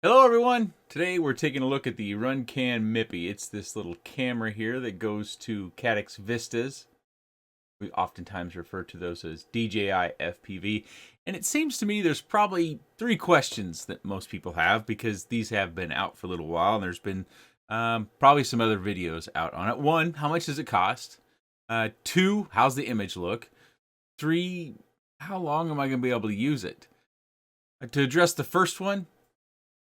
Hello everyone! Today we're taking a look at the RunCam MIPI. It's this little camera here that goes to Caddx Vistas. We oftentimes refer to those as DJI FPV. And it seems to me there's probably three questions that most people have because these have been out for a little while and there's been probably some other videos out on it. One, how much does it cost? Two, how's the image look? Three, how long am I going to be able to use it? To address the first one,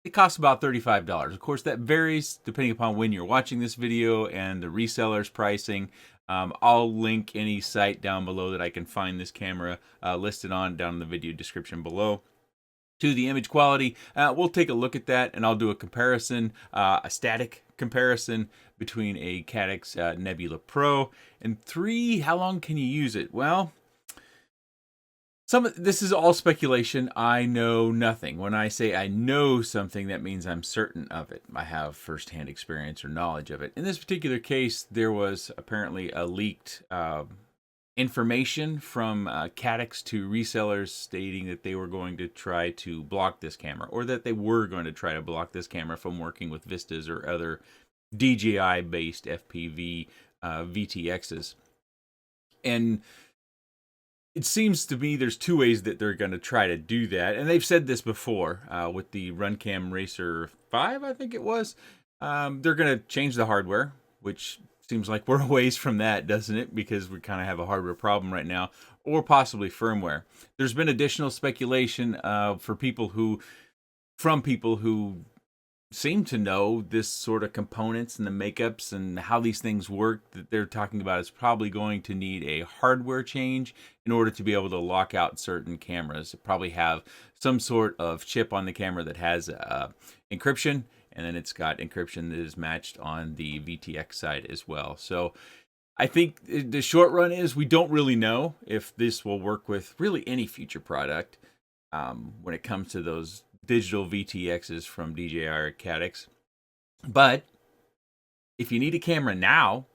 it costs about $35. Of course, that varies depending upon when you're watching this video and the reseller's pricing. I'll link any site down below that I can find this camera listed on down in the video description below. To the image quality, we'll take a look at that and I'll do a comparison, a static comparison between a Caddx Nebula Pro. And three, how long can you use it? Well, this is all speculation. I know nothing. When I say I know something, that means I'm certain of it. I have firsthand experience or knowledge of it. In this particular case, there was apparently a leaked information from Caddx to resellers stating that they were going to try to block this camera, or that they were going to try to block this camera from working with Vistas or other DJI-based FPV VTXs. And it seems to me there's two ways that they're going to try to do that. And they've said this before with the RunCam Racer 5, I think it was. They're going to change the hardware, which seems like we're a ways from that, doesn't it? Because we kind of have a hardware problem right now, or possibly firmware. There's been additional speculation from people who seem to know this sort of components and the makeups and how these things work, that they're talking about is probably going to need a hardware change in order to be able to lock out certain cameras. Probably have some sort of chip on the camera that has encryption, and then it's got encryption that is matched on the VTX side as well. So I think the short run is we don't really know if this will work with really any future product when it comes to those digital VTXs from DJI or Caddx. But if you need a camera now,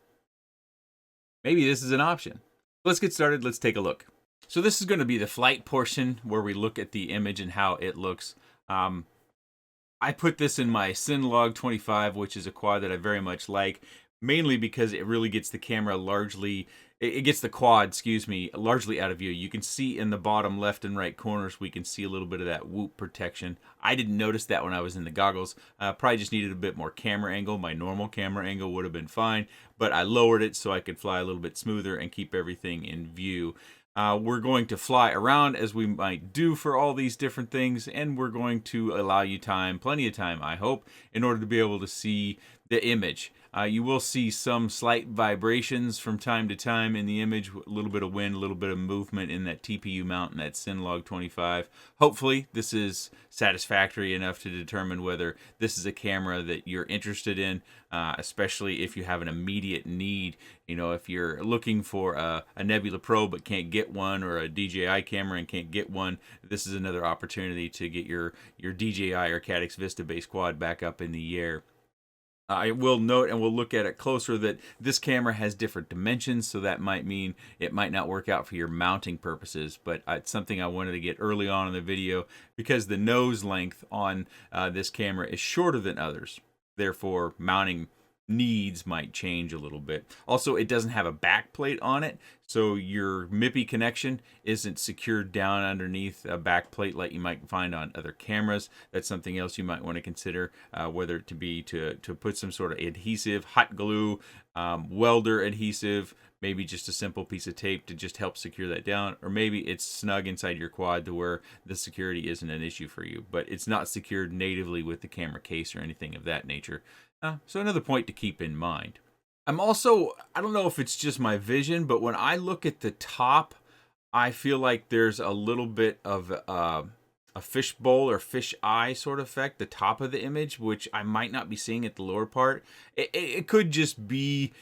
maybe this is an option. Let's get started. Let's take a look. So this is going to be the flight portion where we look at the image and how it looks. I put this in my Synlog 25, which is a quad that I very much like, mainly because it really gets the camera it gets the quad, largely out of view. You can see in the bottom left and right corners, we can see a little bit of that whoop protection. I didn't notice that when I was in the goggles. Probably just needed a bit more camera angle. My normal camera angle would have been fine, but I lowered it so I could fly a little bit smoother and keep everything in view. We're going to fly around as we might do for all these different things, and we're going to allow you plenty of time, I hope, in order to be able to see the image. You will see some slight vibrations from time to time in the image, a little bit of wind, a little bit of movement in that TPU mount and that Synlog 25. Hopefully this is satisfactory enough to determine whether this is a camera that you're interested in, especially if you have an immediate need. You know, if you're looking for a Nebula Pro but can't get one, or a DJI camera and can't get one, this is another opportunity to get your DJI or Caddx Vista based quad back up in the air. I will note, and we'll look at it closer, that this camera has different dimensions, so that might mean it might not work out for your mounting purposes, but it's something I wanted to get early on in the video because the nose length on this camera is shorter than others. Therefore, mounting needs might change a little bit. Also, it doesn't have a back plate on it, so your MIPI connection isn't secured down underneath a back plate like you might find on other cameras. That's something else you might want to consider, whether it to be to put some sort of adhesive, hot glue, welder adhesive, maybe just a simple piece of tape to just help secure that down, or maybe it's snug inside your quad to where the security isn't an issue for you, but it's not secured natively with the camera case or anything of that nature. So another point to keep in mind. I don't know if it's just my vision, but when I look at the top, I feel like there's a little bit of a fishbowl or fish eye sort of effect, the top of the image, which I might not be seeing at the lower part. It could just be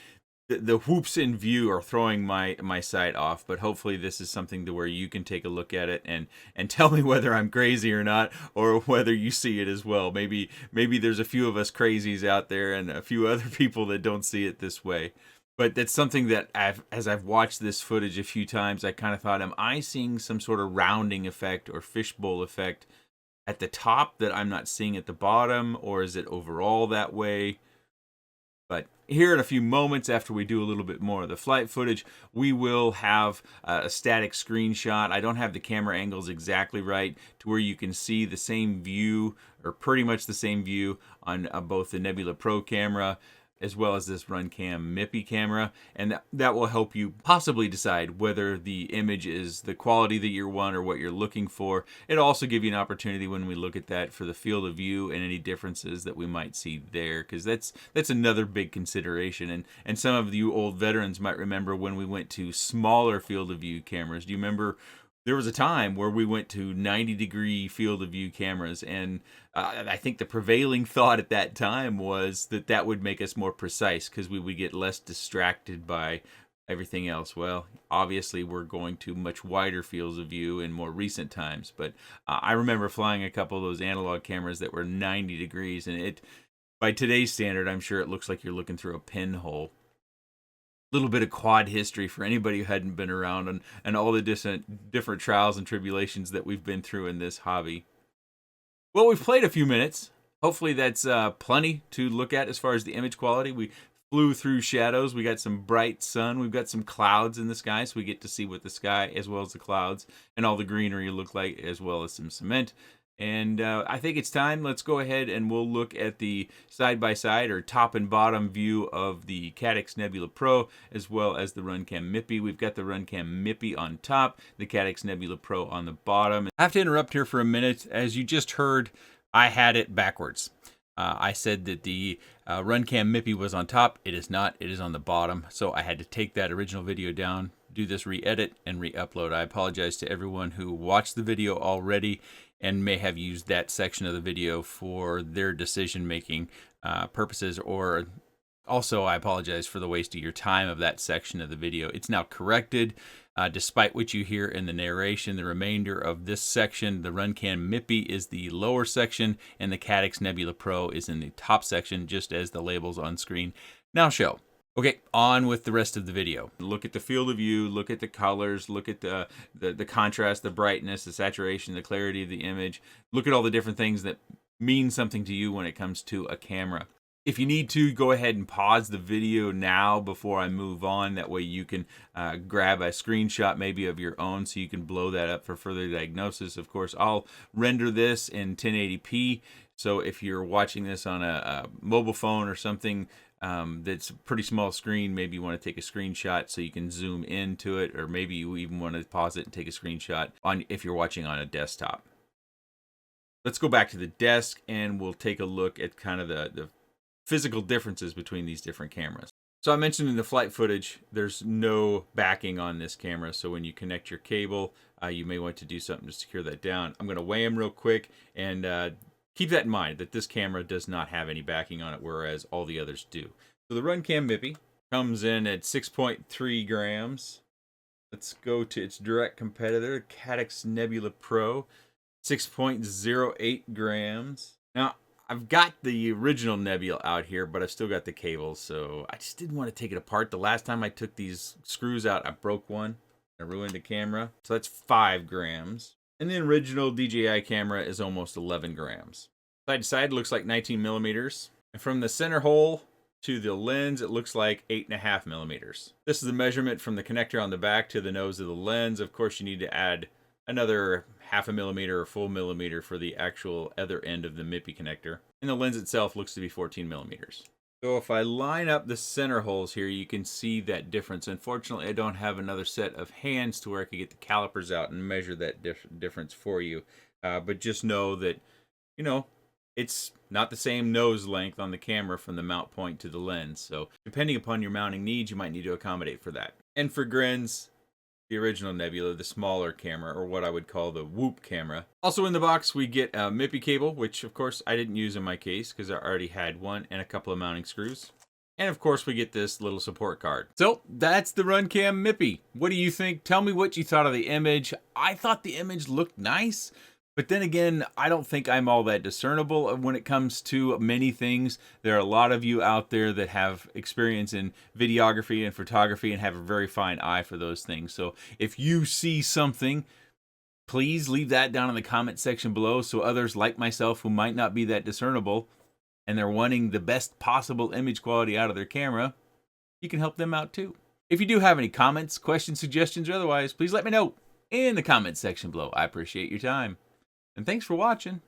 the whoops in view are throwing my sight off, but hopefully this is something to where you can take a look at it and tell me whether I'm crazy or not, or whether you see it as well. Maybe there's a few of us crazies out there and a few other people that don't see it this way. But that's something that as I've watched this footage a few times, I kind of thought, am I seeing some sort of rounding effect or fishbowl effect at the top that I'm not seeing at the bottom, or is it overall that way? But here in a few moments, after we do a little bit more of the flight footage, we will have a static screenshot. I don't have the camera angles exactly right to where you can see the same view, or pretty much the same view, on both the Nebula Pro camera as well as this RunCam MIPI camera, and that will help you possibly decide whether the image is the quality that you want or what you're looking for. It'll also give you an opportunity when we look at that for the field of view and any differences that we might see there, because that's another big consideration. And some of you old veterans might remember when we went to smaller field of view cameras. Do you remember there was a time where we went to 90-degree field of view cameras, and I think the prevailing thought at that time was that that would make us more precise because we would get less distracted by everything else. Well, obviously we're going to much wider fields of view in more recent times, but I remember flying a couple of those analog cameras that were 90 degrees, and it, by today's standard, I'm sure it looks like you're looking through a pinhole. Little bit of quad history for anybody who hadn't been around, and all the different trials and tribulations that we've been through in this hobby. Well, we've played a few minutes. Hopefully that's plenty to look at as far as the image quality. We flew through shadows. We got some bright sun. We've got some clouds in the sky, so we get to see what the sky as well as the clouds and all the greenery look like, as well as some cement. And I think it's time. Let's go ahead and we'll look at the side-by-side or top and bottom view of the Caddx Nebula Pro as well as the RunCam MIPI. We've got the RunCam MIPI on top, the Caddx Nebula Pro on the bottom. I have to interrupt here for a minute. As you just heard, I had it backwards. I said that the RunCam MIPI was on top. It is not. It is on the bottom. So I had to take that original video down, do this re-edit, and re-upload. I apologize to everyone who watched the video already and may have used that section of the video for their decision-making purposes, or also I apologize for the waste of your time of that section of the video. It's now corrected. Despite what you hear in the narration, the remainder of this section, the RunCam MIPI is the lower section, and the Caddx Nebula Pro is in the top section, just as the labels on screen now show. Okay, on with the rest of the video. Look at the field of view, look at the colors, look at the contrast, the brightness, the saturation, the clarity of the image. Look at all the different things that mean something to you when it comes to a camera. If you need to, go ahead and pause the video now before I move on. That way you can grab a screenshot maybe of your own so you can blow that up for further diagnosis. Of course, I'll render this in 1080p. So if you're watching this on a mobile phone or something, that's a pretty small screen, maybe you want to take a screenshot so you can zoom into it, or maybe you even want to pause it and take a screenshot if you're watching on a desktop. Let's go back to the desk and we'll take a look at kind of the physical differences between these different cameras. So I mentioned in the flight footage, there's no backing on this camera, so when you connect your cable, you may want to do something to secure that down. I'm going to weigh them real quick, and keep that in mind, that this camera does not have any backing on it, whereas all the others do. So the RunCam MIPI comes in at 6.3 grams. Let's go to its direct competitor, Caddx Nebula Pro, 6.08 grams. Now, I've got the original Nebula out here, but I've still got the cable, so I just didn't want to take it apart. The last time I took these screws out, I broke one. I ruined the camera. So that's 5 grams. And the original DJI camera is almost 11 grams. Side to side looks like 19 millimeters. And from the center hole to the lens, it looks like 8.5 millimeters. This is the measurement from the connector on the back to the nose of the lens. Of course, you need to add another 0.5 millimeter or full millimeter for the actual other end of the MIPI connector. And the lens itself looks to be 14 millimeters. So if I line up the center holes here, you can see that difference. Unfortunately, I don't have another set of hands to where I could get the calipers out and measure that difference for you. But just know that, you know, it's not the same nose length on the camera from the mount point to the lens. So depending upon your mounting needs, you might need to accommodate for that. And for grins, the original Nebula, the smaller camera, or what I would call the Whoop camera. Also in the box, we get a MIPI cable, which of course I didn't use in my case because I already had one, and a couple of mounting screws. And of course we get this little support card. So that's the RunCam MIPI. What do you think? Tell me what you thought of the image. I thought the image looked nice. But then again, I don't think I'm all that discernible when it comes to many things. There are a lot of you out there that have experience in videography and photography and have a very fine eye for those things. So if you see something Please leave that down in the comment section below so others like myself who might not be that discernible and they're wanting the best possible image quality out of their camera, you can help them out too. If you do have any comments, questions, suggestions, or otherwise, please let me know in the comment section below. I appreciate your time. And thanks for watching.